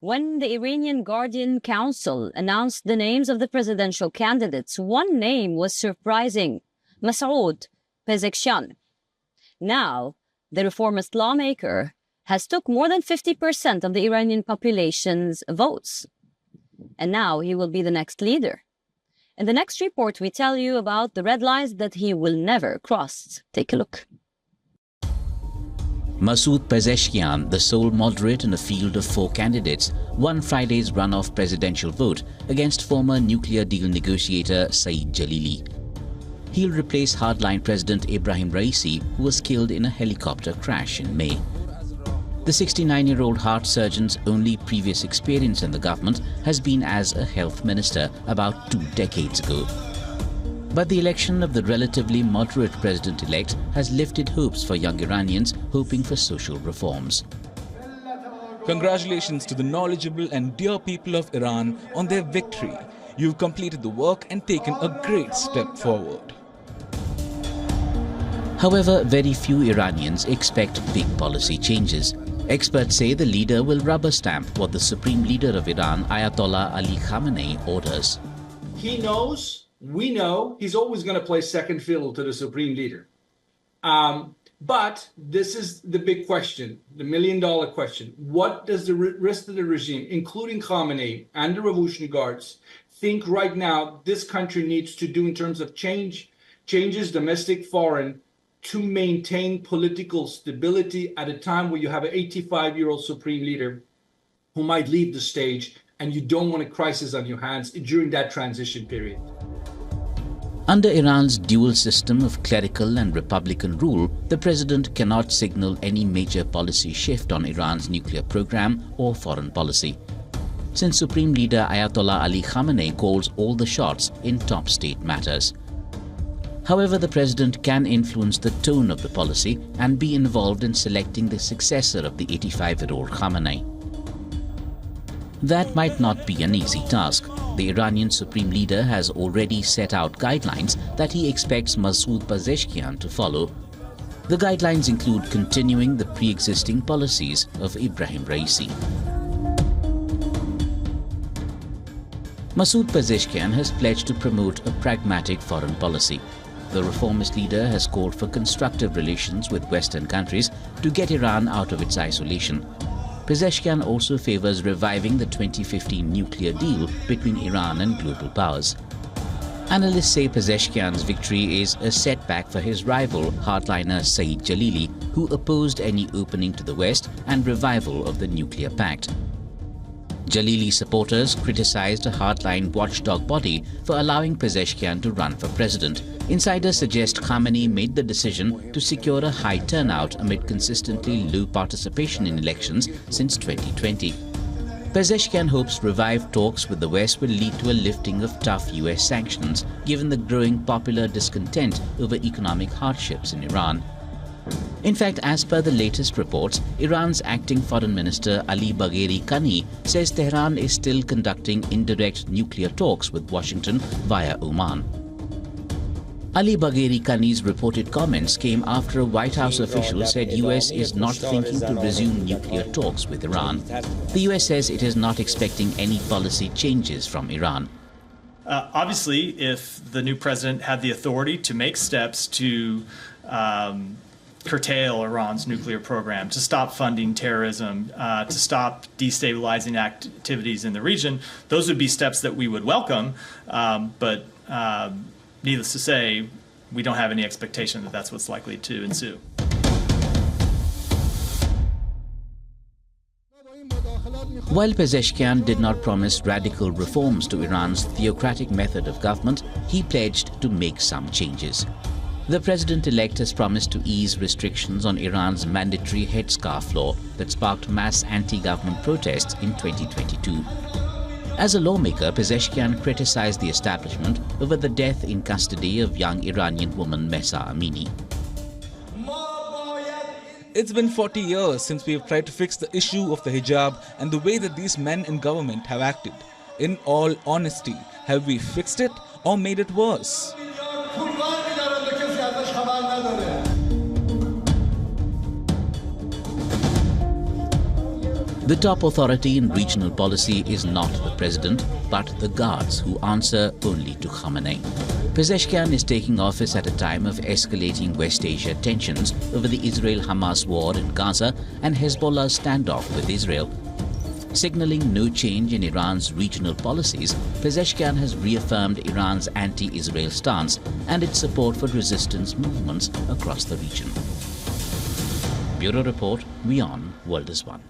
When the Iranian Guardian Council announced the names of the presidential candidates, one name was surprising: Masoud Pezeshkian. Now, the reformist lawmaker has took more than 50% of the Iranian population's votes. And now he will be the next leader. In the next report, we tell you about the red lines that he will never cross. Take a look. Masoud Pezeshkian, the sole moderate in a field of 4 candidates, won Friday's runoff presidential vote against former nuclear deal negotiator Saeed Jalili. He'll replace hardline President Ibrahim Raisi, who was killed in a helicopter crash in May. The 69-year-old heart surgeon's only previous experience in the government has been as a health minister about 2 decades ago. But the election of the relatively moderate president-elect has lifted hopes for young Iranians hoping for social reforms. Congratulations to the knowledgeable and dear people of Iran on their victory. You've completed the work and taken a great step forward. However, very few Iranians expect big policy changes. Experts say the leader will rubber stamp what the supreme leader of Iran, Ayatollah Ali Khamenei, orders. He knows, we know, he's always going to play second fiddle to the supreme leader. But this is the big question, the million-dollar question. What does the rest of the regime, including Khamenei and the Revolutionary Guards, think right now this country needs to do in terms of changes, domestic, foreign, to maintain political stability at a time where you have an 85-year-old supreme leader who might leave the stage and you don't want a crisis on your hands during that transition period? Under Iran's dual system of clerical and republican rule, the president cannot signal any major policy shift on Iran's nuclear program or foreign policy, since Supreme Leader Ayatollah Ali Khamenei calls all the shots in top state matters. However, the president can influence the tone of the policy and be involved in selecting the successor of the 85-year-old Khamenei. That might not be an easy task. The Iranian supreme leader has already set out guidelines that he expects Masoud Pezeshkian to follow. The guidelines include continuing the pre-existing policies of Ibrahim Raisi. Masoud Pezeshkian has pledged to promote a pragmatic foreign policy. The reformist leader has called for constructive relations with Western countries to get Iran out of its isolation. Pezeshkian also favors reviving the 2015 nuclear deal between Iran and global powers. Analysts say Pezeshkian's victory is a setback for his rival, hardliner Saeed Jalili, who opposed any opening to the West and revival of the nuclear pact. Jalili supporters criticized a hardline watchdog body for allowing Pezeshkian to run for president. Insiders suggest Khamenei made the decision to secure a high turnout amid consistently low participation in elections since 2020. Pezeshkian hopes revived talks with the West will lead to a lifting of tough US sanctions, given the growing popular discontent over economic hardships in Iran. In fact, as per the latest reports, Iran's acting foreign minister Ali Bagheri Kani says Tehran is still conducting indirect nuclear talks with Washington via Oman. Ali Bagheri Kani's reported comments came after a White House official said US is not thinking to resume nuclear talks with Iran. The US says it is not expecting any policy changes from Iran. Obviously, if the new president had the authority to make steps to curtail Iran's nuclear program, to stop funding terrorism, to stop destabilizing activities in the region, those would be steps that we would welcome, but needless to say, we don't have any expectation that that's what's likely to ensue. While Pezeshkian did not promise radical reforms to Iran's theocratic method of government, he pledged to make some changes. The president-elect has promised to ease restrictions on Iran's mandatory headscarf law that sparked mass anti-government protests in 2022. As a lawmaker, Pezeshkian criticized the establishment over the death in custody of young Iranian woman Mahsa Amini. It's been 40 years since we have tried to fix the issue of the hijab and the way that these men in government have acted. In all honesty, have we fixed it or made it worse? The top authority in regional policy is not the president, but the guards who answer only to Khamenei. Pezeshkian is taking office at a time of escalating West Asia tensions over the Israel-Hamas war in Gaza and Hezbollah's standoff with Israel. Signaling no change in Iran's regional policies, Pezeshkian has reaffirmed Iran's anti-Israel stance and its support for resistance movements across the region. Bureau Report, WION World is One.